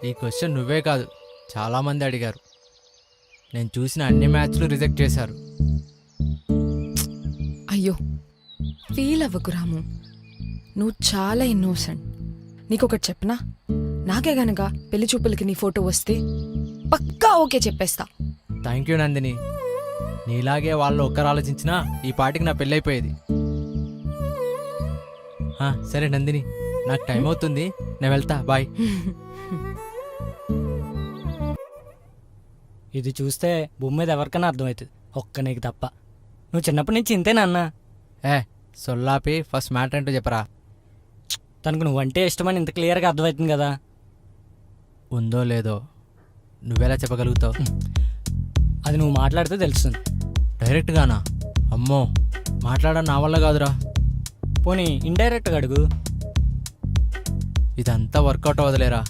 ఈ క్వశ్చన్ నువ్వే కాదు చాలామంది అడిగారు. నేను చూసిన అన్ని మ్యాచ్లు రిజెక్ట్ చేశారు. అయ్యో ఫీల్ అవ్వకు రాము, నువ్వు చాలా ఇన్నోసెంట్. నీకొకటి చెప్పనా, నాకే గనక పెళ్లి చూపులకి నీ ఫోటో వస్తే పక్కా ఓకే చెప్పేస్తా. Thank you Nandini. నీలాగే వాళ్ళు ఒక్కరు ఆలోచించినా ఈ పాటికి నా పెళ్ళైపోయేది. సరే నందిని, నాకు టైం అవుతుంది, నేను వెళ్తా, బాయ్. ఇది చూస్తే భూమి మీద ఎవరికైనా అర్థమవుతుంది, ఒక్క నీకు తప్ప. నువ్వు చిన్నప్పటి నుంచి ఇంతేనా అన్న? సొల్లాపి ఫస్ట్ మ్యాటర్ ఏంటో చెప్పరా. తనకు నువ్వంటే ఇష్టమని ఇంత క్లియర్గా అర్థమవుతుంది కదా. ఉందో లేదో నువ్వెలా చెప్పగలుగుతావు? అది నువ్వు మాట్లాడితే తెలుస్తుంది. డైరెక్ట్గానా? అమ్మో, మాట్లాడడం నా వల్ల కాదురా. పోనీ ఇండైరెక్ట్గా అడుగు. ఇదంతా వర్కౌట్ అవ్వదులేరా.